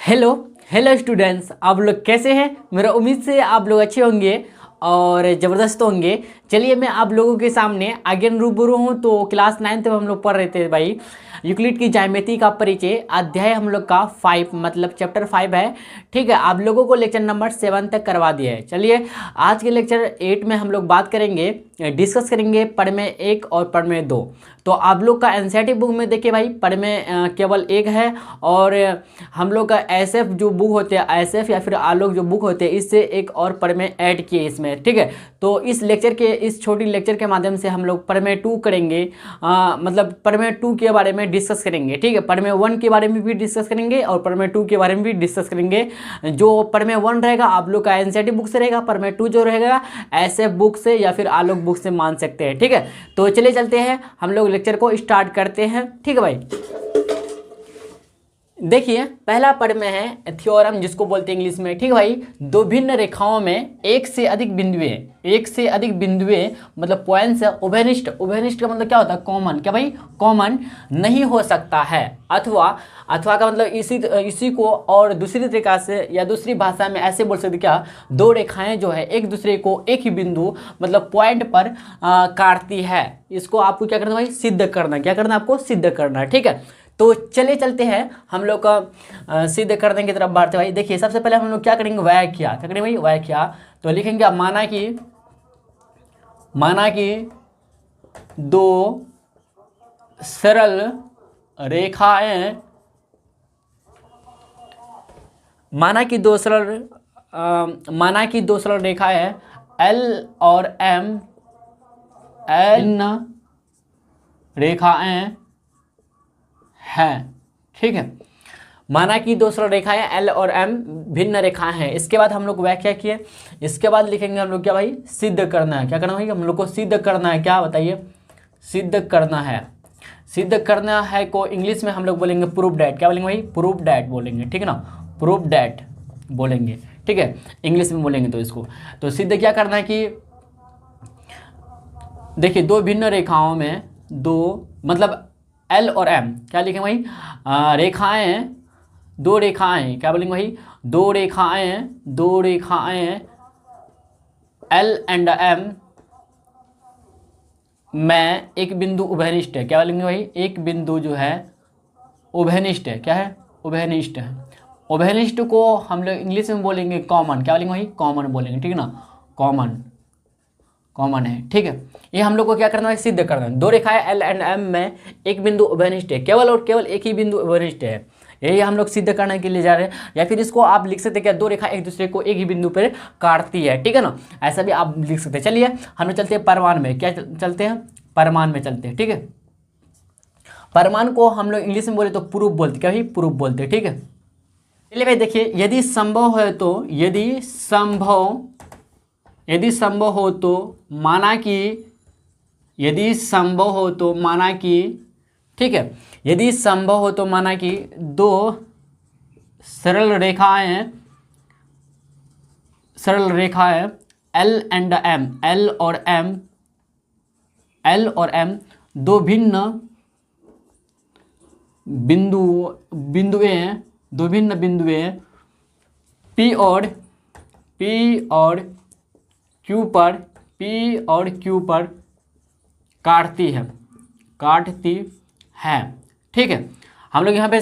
Hello hello students, आप लोग कैसे हैं। मेरा उम्मीद से आप लोग अच्छे होंगे और ज़बरदस्त होंगे। चलिए मैं आप लोगों के सामने आगे रूबरू हूँ। तो क्लास 9 में हम लोग पढ़ रहे थे भाई यूक्लिड की ज्यामिति का परिचय, अध्याय हम लोग का 5 मतलब चैप्टर 5 है। ठीक है, आप लोगों को लेक्चर नंबर 7 तक करवा दिया है। चलिए आज के लेक्चर 8 में हम लोग बात करेंगे, डिस्कस करेंगे पढ़ में 1 और पढ़ में 2। तो आप लोग का एनसीईआरटी बुक में देखिए भाई पढ़ में केवल 1 है, और हम लोग का एसएफ जो बुक होते हैं, एसएफ या फिर आलोक जो बुक होते हैं, इससे एक और पढ़ में ऐड किए इसमें। ठीक है, तो इस लेक्चर के इस छोटी लेक्चर के माध्यम से हम लोग पढ़ में 2 करेंगे, मतलब पढ़ में 2 के बारे में डिस्कस करेंगे। ठीक है, पढ़ में 1 के बारे में भी डिस्कस करेंगे और पढ़ में 2 के बारे में भी डिस्कस करेंगे। जो पढ़ में 1 रहेगा आप लोग का एनसीईआरटी बुक से रहेगा, पढ़ में 2 जो रहेगा एसएफ बुक से या फिर आलोक बुक से मान सकते हैं। ठीक है, तो चलिए चलते हैं, हम लोग लेक्चर को स्टार्ट करते हैं। ठीक है भाई, देखिए पहला पढ़ में है थ्योरम, जिसको बोलते हैं इंग्लिश में। ठीक है भाई, दो भिन्न रेखाओं में एक से अधिक बिंदुएं मतलब पॉइंट्स है उभयनिष्ठ। उभयनिष्ठ का मतलब क्या होता है? कॉमन। क्या भाई? कॉमन नहीं हो सकता है। अथवा का मतलब इसी को और दूसरी तरीका से या दूसरी भाषा में ऐसे बोल सकते क्या, दो रेखाएं जो है एक दूसरे को एक ही बिंदु मतलब पॉइंट पर काटती है। इसको आपको क्या करना भाई? सिद्ध करना। क्या करना? आपको सिद्ध करना। ठीक है, तो चले चलते हैं हम लोग का सिद्ध करने की तरफ बढ़ते भाई। देखिए सबसे पहले हम लोग क्या करेंगे? व्याख्या। क्या करेंगे भाई? व्याख्या। तो लिखेंगे आप माना कि दो सरल रेखाएं, माना कि दो सरल रेखाएं L और M, N रेखाएं हैं। ठीक है, माना कि दो सरल रेखाएं L और M भिन्न रेखाएं हैं। इसके बाद हम लोग व्याख्या किए, इसके बाद लिखेंगे हम लोग क्या भाई? सिद्ध करना है। क्या करना भाई? हम लोग को सिद्ध करना है। क्या बताइए? सिद्ध करना है। सिद्ध करना है को इंग्लिश में हम लोग बोलेंगे प्रूफ डैट। क्या बोलेंगे भाई? प्रूफ डैट बोलेंगे। ठीक है ना, प्रूफ डैट बोलेंगे। ठीक है, इंग्लिश में बोलेंगे तो इसको। तो सिद्ध क्या करना है कि देखिए दो भिन्न रेखाओं में दो मतलब L और M, क्या लिखेंगे भाई? रेखाएं, दो रेखाएं। क्या बोलेंगे भाई? दो रेखाएं L एंड M में एक बिंदु उभयनिष्ठ है। क्या बोलेंगे भाई? एक बिंदु जो है उभयनिष्ठ है। क्या है? उभयनिष्ठ है। उभयनिष्ठ को हम लोग इंग्लिश में बोलेंगे कॉमन। क्या बोलेंगे भाई? कॉमन बोलेंगे। ठीक है ना, कॉमन है। ठीक है, ये हम लोग को क्या करना है? सिद्ध करना है। दो रेखाएं L एंड M में एक बिंदु उभयनिष्ठ है, केवल और केवल एक ही बिंदु उभयनिष्ठ है। यही हम लोग सिद्ध करने के लिए जा रहे हैं। या फिर इसको आप लिख सकते हैं क्या, दो रेखा एक दूसरे को एक ही बिंदु पर काटती है। ठीक है ना, ऐसा भी आप लिख सकते हैं। चलिए हम लोग चलते हैं परमाण में। क्या चलते हैं? परमाण में चलते हैं। ठीक है, परमाण को हम लोग इंग्लिश में बोले तो प्रूफ बोलते। क्या भाई? प्रूफ बोलते। ठीक है, चलिए भाई देखिए, यदि संभव हो तो माना कि ठीक है, यदि संभव हो तो माना कि दो सरल रेखाएं L एंड M, L और M दो भिन्न बिंदुएं P और Q पर काटती है। ठीक है, हम लोग यहाँ पे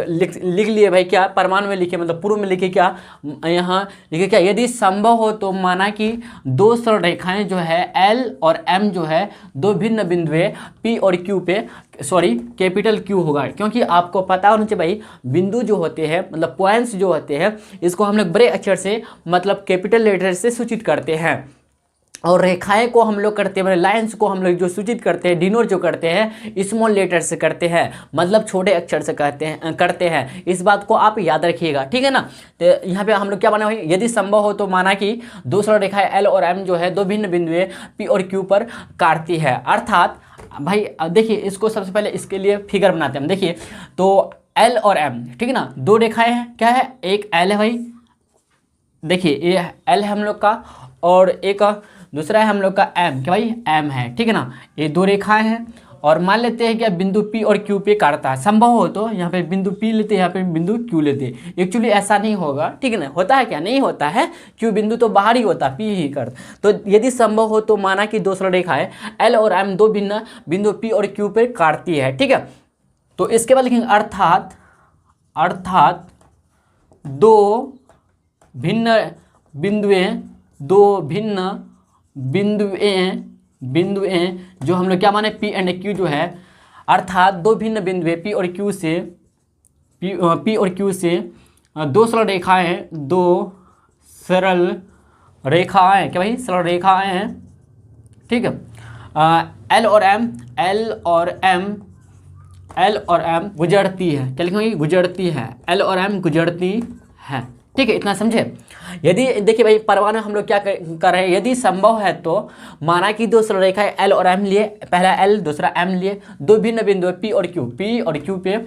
लिख लिए भाई। क्या परमाणु में लिखे मतलब पूर्व में लिखे? क्या यहाँ लिखे? क्या यदि संभव हो तो माना कि दो सरल रेखाएं जो है L और M जो है दो भिन्न बिंदुएं P और Q पे, सॉरी कैपिटल Q होगा, क्योंकि आपको पता होना चाहिए भाई बिंदु जो होते हैं मतलब पॉइंट्स जो होते हैं इसको हम लोग बड़े अक्षर से मतलब कैपिटल लेटर से सूचित करते हैं, और रेखाएं को हम लोग करते हैं, लाइंस को हम लोग जो सूचित करते हैं, डिनोट जो करते हैं स्मॉल लेटर से करते हैं, मतलब छोटे अक्षर से करते हैं। इस बात को आप याद रखिएगा। ठीक है ना, तो यहाँ पे हम लोग क्या बना हुआ है? यदि संभव हो तो माना कि दो सरल रेखाएं L और M जो है दो भिन्न बिंदुएं P और Q पर काटती है। अर्थात भाई देखिए, इसको सबसे पहले इसके लिए फिगर बनाते हैं हम। देखिए तो L और M, ठीक है ना, दो रेखाएं हैं। क्या है? एक L है भाई, देखिए ये L है हम लोग का, और एक दूसरा है हम लोग का M। क्या भाई? M है। ठीक है ना, ये दो रेखाएं हैं और मान लेते हैं कि बिंदु P और Q पे काटता है, संभव हो तो यहाँ पे बिंदु P लेते हैं, यहाँ पे बिंदु Q लेते हैं। एक्चुअली ऐसा नहीं होगा, ठीक है ना, होता है क्या, नहीं होता है, Q बिंदु तो बाहर ही होता है, P ही कर। तो यदि संभव हो तो माना कि दो सरल रेखाएं L और M दो भिन्न बिंदु P और Q पे काटती है, ठीक है। तो इसके बाद लिखेंगे अर्थात दो भिन्न बिंदुएं जो हम लोग क्या माने P एंड Q जो है, अर्थात दो भिन्न बिंदुएं P और Q से दो सरल रेखाएं क्या भाई, सरल रेखाएं हैं, ठीक है। L और M गुजरती है, क्या लिखेंगे, गुजरती है, L और M गुजरती है, ठीक है। इतना समझे। यदि देखिए भाई परमाणु हम लोग क्या कर रहे हैं, यदि संभव है तो माना कि दो सरल रेखाएं L और M लिए, पहला L दूसरा M लिए, दो भिन्न बिंदु P और Q पे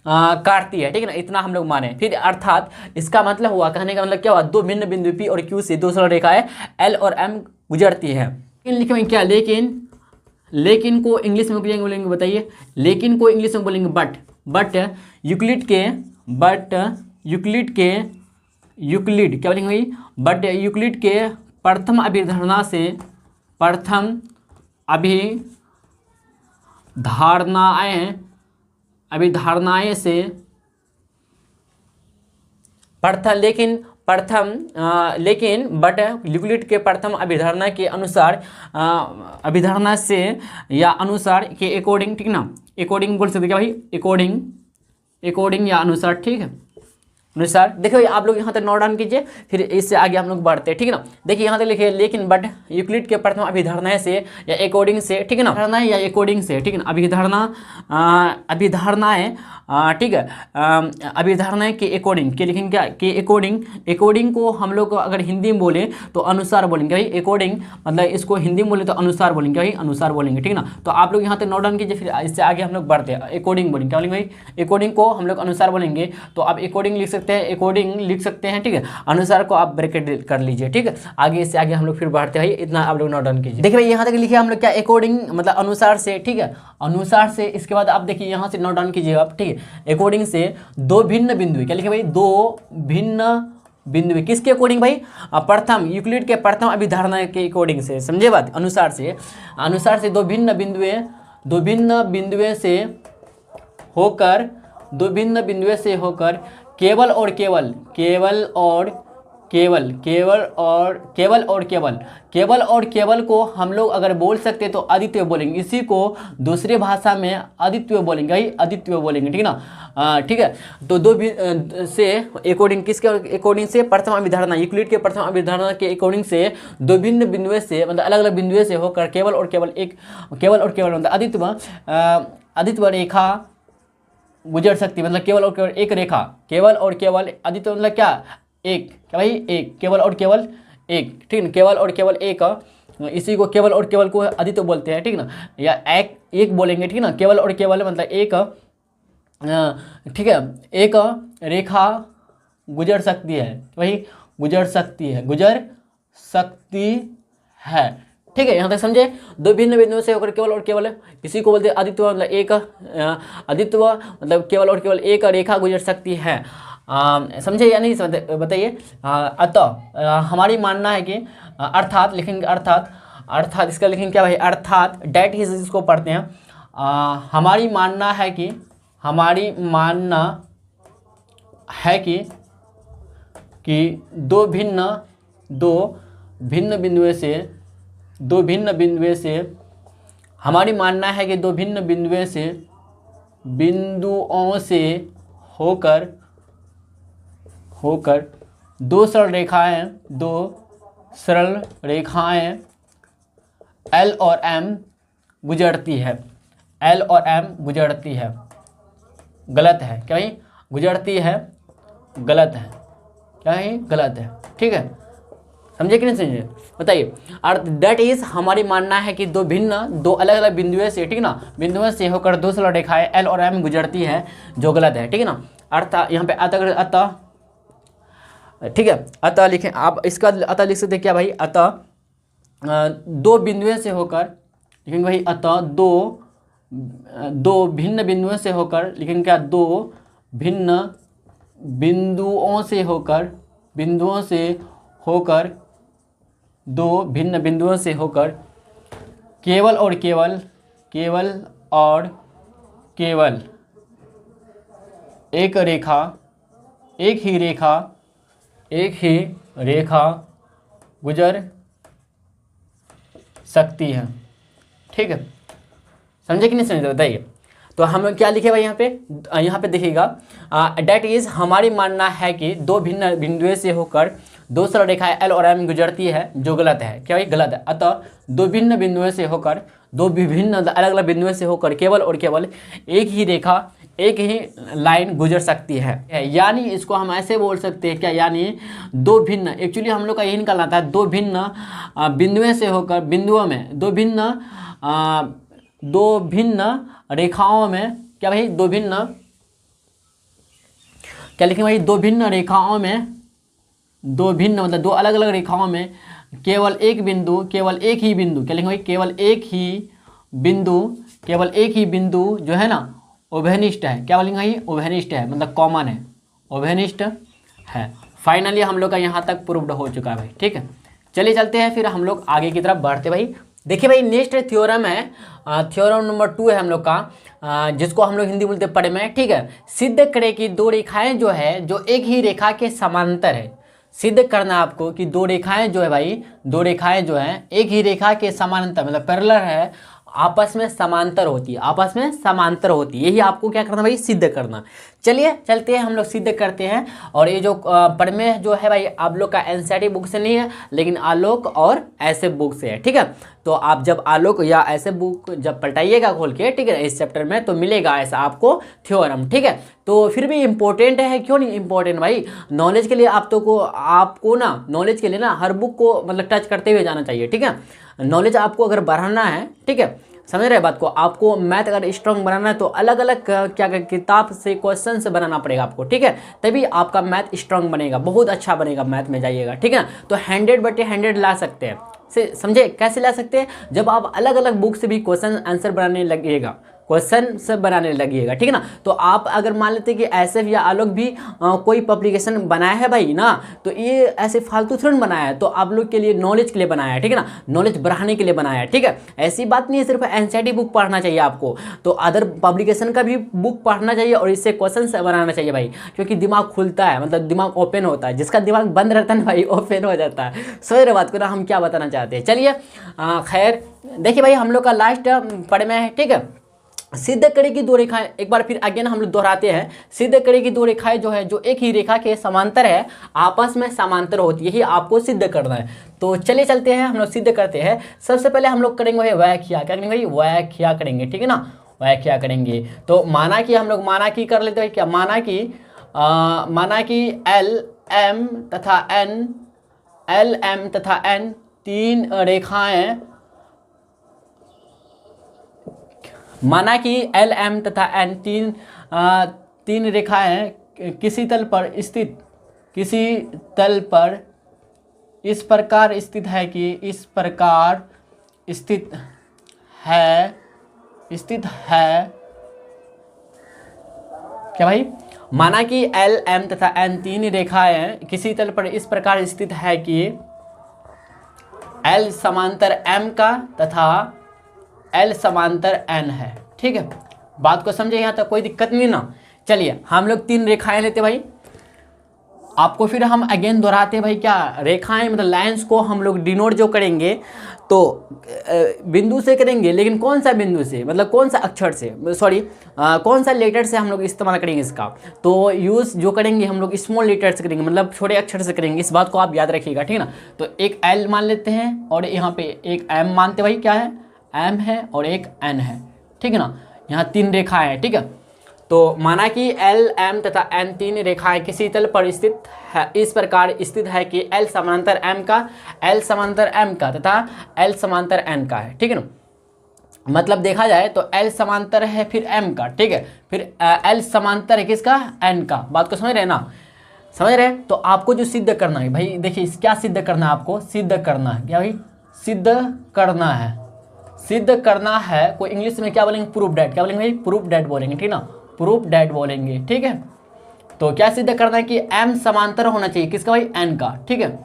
काटती है, ठीक है ना, इतना हम लोग माने। फिर अर्थात इसका मतलब हुआ, कहने का मतलब क्या हुआ, दो भिन्न बिंदु P और Q से दो सरल रेखाएं L और M गुजरती है। लिखेंगे क्या, लेकिन को इंग्लिश में बोलेंगे बताइए, लेकिन को इंग्लिश में बोलेंगे बट यूक्लिड क्या बोलेंगे भाई, बट यूक्लिड के प्रथम अभिधारणा से लेकिन बट यूक्लिड के प्रथम अभिधारणा के अनुसार अभिधारणा से या अनुसार के अकॉर्डिंग, ठीक ना, अकॉर्डिंग बोल सकते क्या भाई, अकॉर्डिंग या अनुसार, ठीक है, अनुसार। देखिए आप लोग यहाँ तक नोट डाउन कीजिए, फिर इससे आगे हम लोग बढ़ते हैं, ठीक है ना। देखिए यहाँ तक लिखिए, लेकिन बट यूक्लिड के प्रथम अभिधारणा से या अकॉर्डिंग से, ठीक है ना, धारणा या अकॉर्डिंग से, ठीक है ना, अभिधारणाएं, ठीक है, अभिधारणाएं के अकॉर्डिंग के लिखेंगे क्या, के अकॉर्डिंग को हम लोग को अगर हिंदी में बोले तो अनुसार बोलेंगे भाई, अकॉर्डिंग मतलब इसको हिंदी में बोले तो अनुसार बोलेंगे भाई, अनुसार बोलेंगे, ठीक है ना। तो आप लोग यहाँ तक नोट डाउन कीजिए, फिर इससे आगे हम लोग बढ़ते हैं। अकॉर्डिंग बोलेंगे, क्या बोलेंगे भाई, अकॉर्डिंग को हम लोग अनुसार बोलेंगे, तो आप अकॉर्डिंग लिख सकते हैं, ठीक है, अनुसार को आप ब्रैकेट कर लीजिए, ठीक है। आगे इससे आगे हम लोग फिर बढ़ते हैं, इतना आप लोग नोट डाउन कीजिए। देखिए भाई यहाँ तक लिखिए हम लोग क्या, अकॉर्डिंग मतलब अनुसार से, ठीक है, अनुसार से। इसके बाद आप देखिए यहाँ से नोट डाउन कीजिएगा आप, ठीक है, अकॉर्डिंग से दो भिन्न बिंदु, क्या लिखे भाई, दो भिन्न बिंदु किसके अकॉर्डिंग भाई, प्रथम यूक्लिड के प्रथम अभिधारणा के अकॉर्डिंग से, समझे बात, अनुसार से दो भिन्न बिंदुएं से होकर केवल और केवल को हम लोग अगर बोल सकते तो अद्वितीय बोलेंगे, इसी को दूसरी भाषा में अद्वितीय बोलेंगे भाई, अद्वितीय बोलेंगे, ठीक ना, ठीक है। तो दो से अकॉर्डिंग, किसके अकॉर्डिंग से, प्रथम अभिधारणा, यूक्लिड के प्रथम अभिधारणा के अकॉर्डिंग से दो भिन्न बिंदुओं से मतलब अलग अलग बिंदुओं से होकर केवल और केवल मतलब अद्वितीय रेखा गुजर सकती, मतलब केवल और केवल एक रेखा, अद्वितीय मतलब क्या, एक, क्या भाई, एक, केवल और केवल एक, ठीक है, केवल और केवल एक, इसी को केवल और केवल को अद्वितीय बोलते हैं, ठीक ना, या एक बोलेंगे, ठीक ना, केवल और केवल मतलब एक, ठीक है, एक रेखा गुजर सकती है, वही गुजर सकती है, ठीक है। यहाँ तक समझे। दो भिन्न बिंदुओं से होकर केवल और केवल, इसी को बोलते हैं अद्वितीय मतलब एक, अद्वितीय मतलब केवल और केवल एक रेखा गुजर सकती है, समझे या नहीं, बताइए। अतः हमारी मानना है कि अर्थात लिखेंगे, अर्थात इसका लिखेंगे क्या भाई, अर्थात डेट इज, इसको पढ़ते हैं। हमारी मानना है कि दो भिन्न बिंदुओं से हमारी मानना है कि दो भिन्न बिंदुओं से होकर दो सरल रेखाएं L और M गुजरती है, गलत है क्या भाई, गुजरती है, गलत है क्या भाई, गलत है, ठीक है, समझे कि नहीं समझे, बताइए। दैट इज हमारी मानना है कि दो अलग अलग बिंदुओं से, ठीक ना, बिंदुओं से होकर दो सरल रेखाएं L और M गुजरती है, जो गलत है, ठीक है ना। अर्थात यहाँ पे अतः, ठीक है, अतः लिखें आप, इसका अतः लिख सकते क्या भाई, अतः दो बिंदुओं से होकर, लिखेंगे भाई, अतः दो दो भिन्न बिंदुओं से होकर, लेकिन क्या, दो भिन्न बिंदुओं से होकर, दो भिन्न बिंदुओं से होकर केवल और केवल एक ही रेखा गुजर सकती है। ठीक है, समझे कि नहीं समझे, बताइए। तो हम क्या लिखे भाई यहाँ पे देखिएगा, डेट इज, हमारी मानना है कि दो भिन्न बिंदुओं से होकर दो सरल रेखाएं एल और एम गुजरती है, जो गलत है। क्या भाई, गलत है। अतः दो भिन्न बिंदुओं से होकर, दो विभिन्न अलग अलग बिंदुओं से होकर केवल और केवल एक ही रेखा, एक ही लाइन गुजर सकती है। यानी इसको हम ऐसे बोल सकते हैं क्या, यानी दो भिन्न, एक्चुअली हम लोग का यही निकालना था, दो भिन्न बिंदुओं से होकर, बिंदुओं में दो भिन्न रेखाओं में, क्या भाई, दो भिन्न, क्या लिखेंगे भाई, दो भिन्न रेखाओं में, दो भिन्न मतलब दो अलग अलग रेखाओं में केवल एक ही बिंदु, क्या लिखेंगे भाई, केवल एक ही बिंदु जो है ना उभयनिष्ठ है। क्या बोलेंगे भाई, उभयनिष्ठ है, मतलब कॉमन है, उभयनिष्ठ है। फाइनली हम लोग का यहाँ तक प्रूव्ड हो चुका है भाई। ठीक है, चलिए चलते हैं फिर हम लोग आगे की तरफ बढ़ते भाई। देखिए भाई, नेक्स्ट थ्योरम है, थ्योरम नंबर 2 है हम लोग का, जिसको हम लोग हिंदी बोलते पढ़े में। ठीक है, सिद्ध करे कि दो रेखाएं जो है, जो एक ही रेखा के समांतर है। सिद्ध करना आपको कि दो रेखाएं जो है भाई, दो रेखाएं जो है एक ही रेखा के समांतर, मतलब पैरेलल है, आपस में समांतर होती है, यही आपको क्या करना भाई, सिद्ध करना। चलिए चलते हैं, हम लोग सिद्ध करते हैं। और ये जो प्रमेय जो है भाई, आप लोग का एनसीईआरटी बुक से नहीं है, लेकिन आलोक और ऐसे बुक से है। ठीक है, तो आप जब आलोक या ऐसे बुक जब पलटाइएगा खोल के, ठीक है, इस चैप्टर में, तो मिलेगा ऐसा आपको थ्योरम। ठीक है, तो फिर भी इंपॉर्टेंट है, क्यों नहीं इंपॉर्टेंट भाई, नॉलेज के लिए आपको ना, नॉलेज के लिए ना हर बुक को मतलब टच करते हुए जाना चाहिए। ठीक है, नॉलेज आपको अगर बढ़ाना है, ठीक है, समझ रहे बात को, आपको मैथ अगर स्ट्रॉन्ग बनाना है तो अलग अलग क्या किताब से क्वेश्चन से बनाना पड़ेगा आपको। ठीक है, तभी आपका मैथ स्ट्रॉन्ग बनेगा, बहुत अच्छा बनेगा, मैथ में जाइएगा। ठीक है, तो 100/100 ला सकते हैं, समझे कैसे ला सकते हैं, जब आप अलग अलग बुक से भी क्वेश्चन आंसर बनाने लगिएगा, ठीक है ना। तो आप अगर मान लेते कि ऐसे या आलोक भी कोई पब्लिकेशन बनाया है भाई ना, तो ये ऐसे फालतू थोड़ा बनाया है, तो आप लोग के लिए नॉलेज के लिए बनाया है। ठीक है ना, नॉलेज बढ़ाने के लिए बनाया है। ठीक है, ऐसी बात नहीं है सिर्फ एनसीईआरटी बुक पढ़ना चाहिए आपको, तो अदर पब्लिकेशन का भी बुक पढ़ना चाहिए और इससे क्वेश्चन बनाना चाहिए भाई, क्योंकि दिमाग खुलता है, मतलब दिमाग ओपन होता है। जिसका दिमाग बंद रहता है ना भाई, ओपन हो जाता है। समझ रहे बात को ना, हम क्या बताना चाहते हैं। चलिए खैर, देखिए भाई, हम लोग का लास्ट पढ़ में है। ठीक है, सिद्ध करे की दो रेखाएं, एक बार फिर अगेन हम लोग दोहराते हैं, सिद्ध करे की दो रेखाएं जो है, जो एक ही रेखा के समांतर है, आपस में समांतर होती है, यही आपको सिद्ध करना है। तो चलिए चलते हैं, हम लोग सिद्ध करते हैं। सबसे पहले हम लोग करेंगे भाई व्याख्या, क्या करेंगे भाई, व्याख्या करेंगे। ठीक है ना, व्याख्या करेंगे। तो माना कि हम लोग माना कि कर लेते हैं, क्या माना कि एल एम तथा एन तीन रेखाएं, माना कि एल एम तथा एन तीन रेखाएं किसी तल पर इस प्रकार स्थित है कि क्या भाई, माना कि एल एम तथा एन तीन रेखाएं किसी तल पर इस प्रकार स्थित है कि एल समांतर एम का तथा एल समांतर एन है। ठीक है, बात को समझे, यहाँ तक कोई दिक्कत नहीं ना। चलिए हम लोग तीन रेखाएं लेते भाई, आपको फिर हम अगेन दोहराते भाई, क्या रेखाएं मतलब लाइंस को हम लोग डिनोट जो करेंगे तो बिंदु से करेंगे, लेकिन कौन सा बिंदु से, मतलब कौन सा अक्षर से, सॉरी कौन सा लेटर से हम लोग इस्तेमाल करेंगे इसका, तो यूज़ जो करेंगे हम लोग स्मॉल लेटर से करेंगे, मतलब छोटे अक्षर से करेंगे। इस बात को आप याद रखिएगा। ठीक है ना, तो एक एल मान लेते हैं और यहाँ पे एक एम मानते भाई, क्या है, एम है और एक एन है। ठीक है ना, यहाँ तीन रेखाएं हैं। ठीक है, तो माना कि एल एम तथा एन तीन रेखाएं किसी तल पर स्थित है, इस प्रकार स्थित है कि एल समांतर एम का, एल समांतर एम का तथा एल समांतर एन का है। ठीक है ना, मतलब देखा जाए तो एल समांतर है फिर एम का, ठीक है, फिर एल समांतर है किसका, एन का। बात को समझ रहे ना, समझ रहे। तो आपको जो सिद्ध करना है भाई, देखिए क्या सिद्ध करना है आपको, सिद्ध करना है क्या भाई, सिद्ध करना है, सिद्ध करना है, कोई इंग्लिश में क्या बोलेंगे, प्रूफ डैट, क्या बोलेंगे भाई, प्रूफ डैट बोलेंगे, ठीक ना, प्रूफ डैट बोलेंगे, ठीक है। तो क्या सिद्ध करना है कि m समांतर होना चाहिए किसका भाई, n का, ठीक है,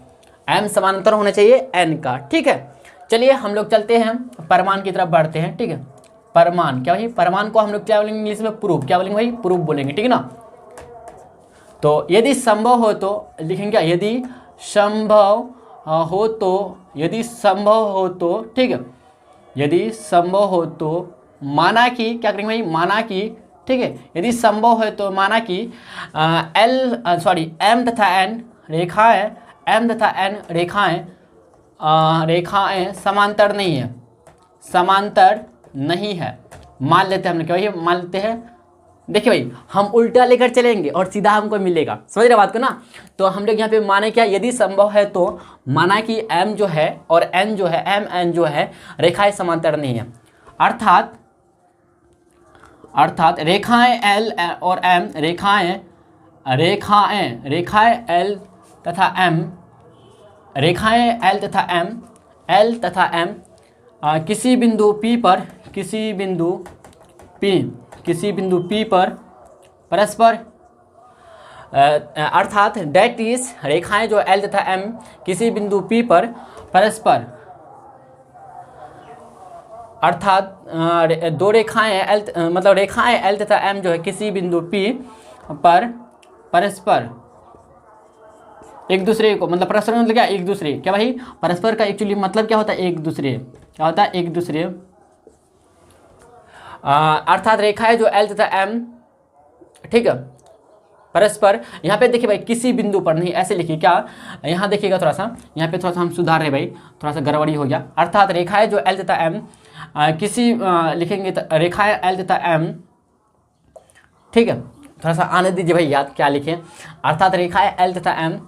m समांतर होना चाहिए n का, ठीक है। चलिए हम लोग चलते हैं परमाण की तरफ बढ़ते हैं, ठीक है। परमाण क्या भाई, परमाण को हम लोग क्या बोलेंगे इंग्लिश में, प्रूफ, क्या बोलेंगे भाई, प्रूफ बोलेंगे, ठीक है ना। तो यदि संभव हो तो लिखेंगे क्या, यदि संभव हो तो, यदि संभव हो तो, ठीक है, यदि संभव हो तो माना कि, क्या करेंगे भाई, माना कि, ठीक है, यदि संभव है तो माना कि m तथा n रेखाएं, m तथा n रेखाएं समांतर नहीं है, समांतर नहीं है, मान लेते हैं हमने, क्या भाई मान लेते हैं। देखिए भाई हम उल्टा लेकर चलेंगे और सीधा हमको मिलेगा, समझ रहे बात को ना। तो हम लोग यहाँ पे माने क्या, यदि संभव है तो माना कि m जो है और n जो है, m n जो है रेखाएं समांतर नहीं है, अर्थात रेखाएं l और m, रेखाएं l तथा m, रेखाएं l तथा m किसी बिंदु P पर परस्पर, अर्थात डेट इज रेखाएं जो l तथा m किसी बिंदु P पर परस्पर, अर्थात दो रेखाएं l मतलब रेखाएं l तथा m जो है किसी बिंदु P पर परस्पर एक दूसरे को, मतलब परस्पर मतलब क्या, एक दूसरे, क्या भाई परस्पर का एक्चुअली मतलब क्या होता है, एक दूसरे, क्या होता है, एक दूसरे, अर्थात रेखाएं जो l तथा m, ठीक है, परस्पर, यहाँ पे देखिए भाई किसी बिंदु पर नहीं, ऐसे लिखिए, क्या यहाँ देखिएगा थोड़ा सा, यहाँ पे थोड़ा सा हम सुधार रहे भाई, थोड़ा सा गड़बड़ी हो गया, अर्थात रेखाएं जो l तथा m किसी लिखेंगे रेखाएं l तथा m, ठीक है, थोड़ा सा आने दीजिए भाई याद, क्या लिखें, अर्थात रेखाएं l तथा m,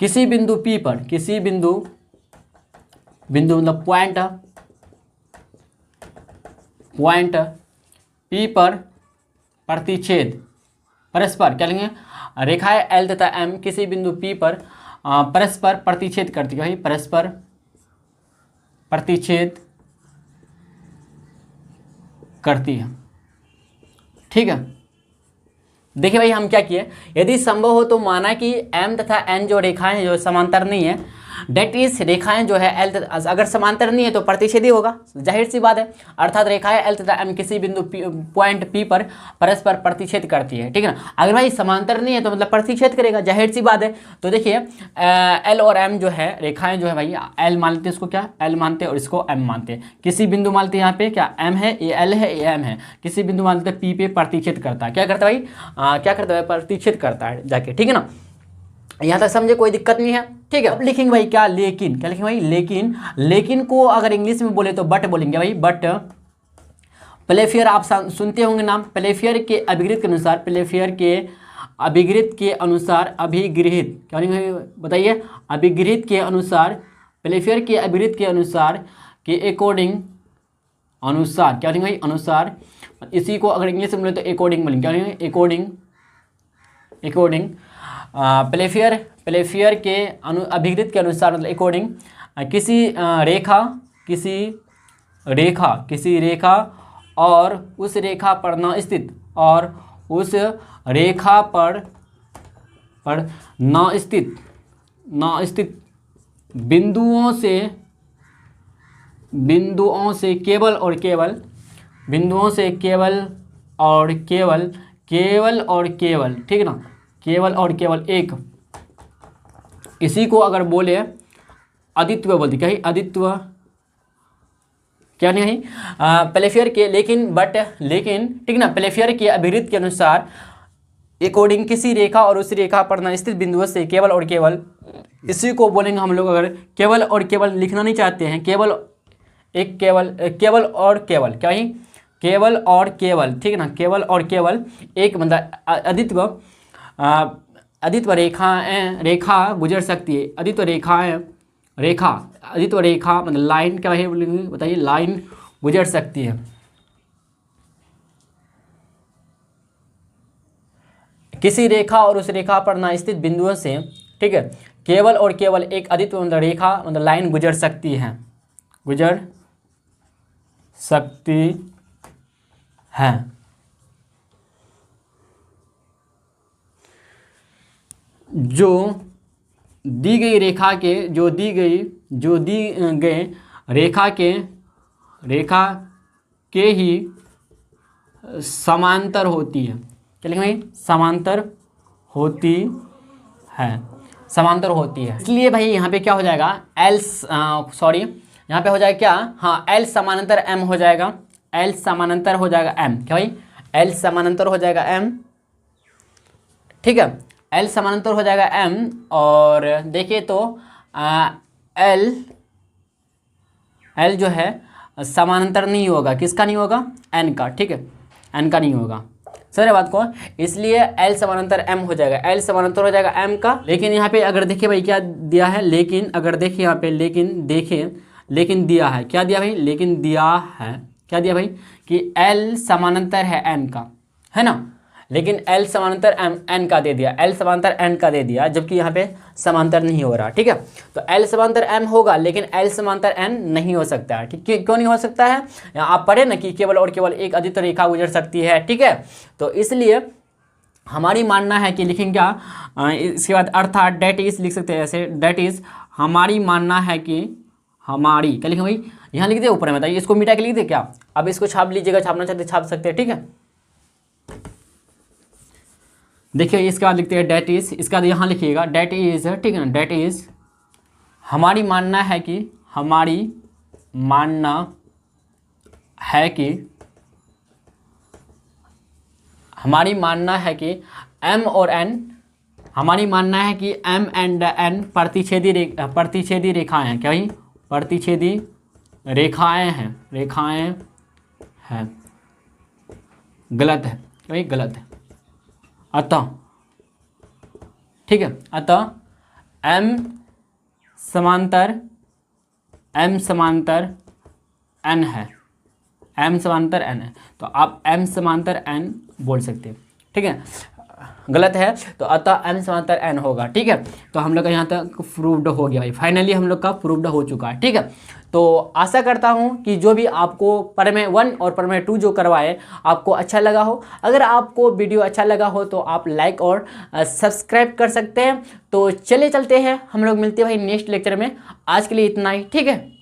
किसी बिंदु P पर, किसी बिंदु मतलब पॉइंट P पर प्रतिच्छेद, परस्पर, क्या लेंगे, रेखाएं l तथा m किसी बिंदु P पर परस्पर प्रतिच्छेद करती है भाई, परस्पर प्रतिच्छेद करती है, ठीक है। देखिए भाई हम क्या किए, यदि संभव हो तो माना कि m तथा n जो रेखाएं जो समांतर नहीं है, डेट इज रेखाएं जो है l अगर समांतर नहीं है तो प्रतिच्छेदी होगा, जाहिर सी बात है, अर्थात रेखाएं l तथा m किसी बिंदु पॉइंट P पर परस्पर प्रतिच्छेद करती है, ठीक है ना। अगर भाई समांतर नहीं है तो मतलब प्रतिच्छेद करेगा, जाहिर सी बात है। तो देखिए l और m जो है रेखाएं जो है भाई, l मानते हैं इसको, क्या l मानते हैं और इसको m मानते हैं, किसी बिंदु मानते हैं यहाँ पे क्या m है, ये l है, ये m है, किसी बिंदु मानते हैं P पे प्रतिच्छेद करता है, क्या करता है भाई, क्या करता है, प्रतिच्छेद करता है जाके, ठीक है ना। यहाँ तक समझे, कोई दिक्कत नहीं है, ठीक है। अब लिखेंगे भाई क्या, लेकिन, क्या लिखेंगे भाई, लेकिन को अगर इंग्लिश में बोले तो बट बोलेंगे भाई, बट प्लेफियर, आप सुनते होंगे नाम, प्लेफियर के अभिगृहित के अनुसार, अभिगृहित क्या बोलेंगे बताइए, अभिगृहित के अनुसार, प्लेफियर के अभिगृहित के अनुसार के अकॉर्डिंग, अनुसार, क्या बोलेंगे भाई, अनुसार, इसी को अगर इंग्लिश में बोले तो अकॉर्डिंग बोलेंगे, क्या बोलेंगे, अकॉर्डिंग, प्लेफियर के अभिगृहित के अनुसार, मतलब अकॉर्डिंग, किसी रेखा और उस रेखा पर न स्थित, और उस रेखा पर न स्थित बिंदुओं से केवल और केवल, ठीक है ना, केवल और केवल एक, इसी को अगर बोले अदित्व बोलते, क्या है अदित्व, क्या नहीं प्लेफियर के, लेकिन ठीक ना, प्लेफियर के अभिगृहित के अनुसार अकॉर्डिंग किसी रेखा और उस रेखा पर न स्थित बिंदुओं से केवल और केवल, इसी को बोलेंगे हम लोग, अगर केवल और केवल लिखना नहीं चाहते हैं, केवल और केवल, क्या ही केवल और केवल, ठीक है ना, केवल और केवल एक, मतलब अदित्व रेखा गुजर सकती है, अदित्व रेखा मतलब लाइन, क्या है बताइए, लाइन गुजर सकती है किसी रेखा और उस रेखा पर न स्थित बिंदुओं से, ठीक है, केवल और केवल एक अद्वितीय मतलब रेखा मतलब लाइन गुजर सकती है, गुजर सकती है। जो दी गई रेखा के जो दी गए रेखा के ही समांतर होती है। क्या लिखेंगे भाई? समांतर होती है, समांतर होती है। इसलिए भाई यहाँ पे क्या हो जाएगा, सॉरी यहाँ पे हो जाएगा क्या, हाँ L समानांतर M हो जाएगा, L समानांतर हो जाएगा M। क्या भाई? L समानांतर हो जाएगा M, ठीक है, L समानांतर हो जाएगा M। और देखिए तो L जो है समानांतर नहीं होगा, किसका नहीं होगा? N का, ठीक है, N का नहीं होगा। सर बात को, इसलिए L समानांतर M हो जाएगा, L समानांतर हो जाएगा M का। लेकिन यहाँ पे अगर देखिए भाई क्या दिया है, लेकिन अगर देखिए यहाँ पे लेकिन दिया है, क्या दिया भाई? लेकिन दिया है, क्या दिया भाई? कि L समानांतर है N का, है ना, लेकिन L समानांतर N का दे दिया, L समानांतर N का दे दिया, जबकि यहाँ पे समांतर नहीं हो रहा, ठीक है। तो L समांतर M होगा लेकिन L समांतर N नहीं हो सकता है, ठीक है। क्यों नहीं हो सकता है? आप पढ़े ना कि केवल और केवल एक अद्वितीय रेखा गुजर सकती है, ठीक है। तो इसलिए हमारी मानना है कि लिखेंगे क्या, इसके बाद अर्थात डेट इज लिख सकते हैं ऐसे, डेट इज हमारी मानना है कि हमारी, क्या लिखें भाई? यहाँ लिख दे ऊपर में, बताइए इसको मिटा के लिख दे क्या? अब इसको छाप लीजिएगा, छापना चाहते छाप सकते हैं, ठीक है। देखिए इसके बाद लिखते हैं डेट इज, इसका यहाँ लिखिएगा डेट इज, ठीक है ना, डेट इज हमारी मानना है कि, हमारी मानना है कि, हमारी मानना है कि M और N, हमारी मानना है कि M एंड N प्रतिच्छेदी रेखाएं हैं। क्या भाई? प्रतिच्छेदी रेखाएं हैं, रेखाएं हैं। गलत है भाई, गलत है। अतः, ठीक है, अतः M समांतर N है, M समांतर N है, तो आप M समांतर N बोल सकते हैं, ठीक है। गलत है तो अतः M समांतर N होगा, ठीक है। तो हम लोग का यहाँ तक प्रूव्ड हो गया भाई, फाइनली हम लोग का प्रूव्ड हो चुका है, ठीक है। तो आशा करता हूँ कि जो भी आपको प्रमेय 1 और प्रमेय 2 जो करवाए आपको अच्छा लगा हो। अगर आपको वीडियो अच्छा लगा हो तो आप लाइक और सब्सक्राइब कर सकते हैं। तो चले चलते हैं, हम लोग मिलते हैं भाई नेक्स्ट लेक्चर में। आज के लिए इतना ही, ठीक है।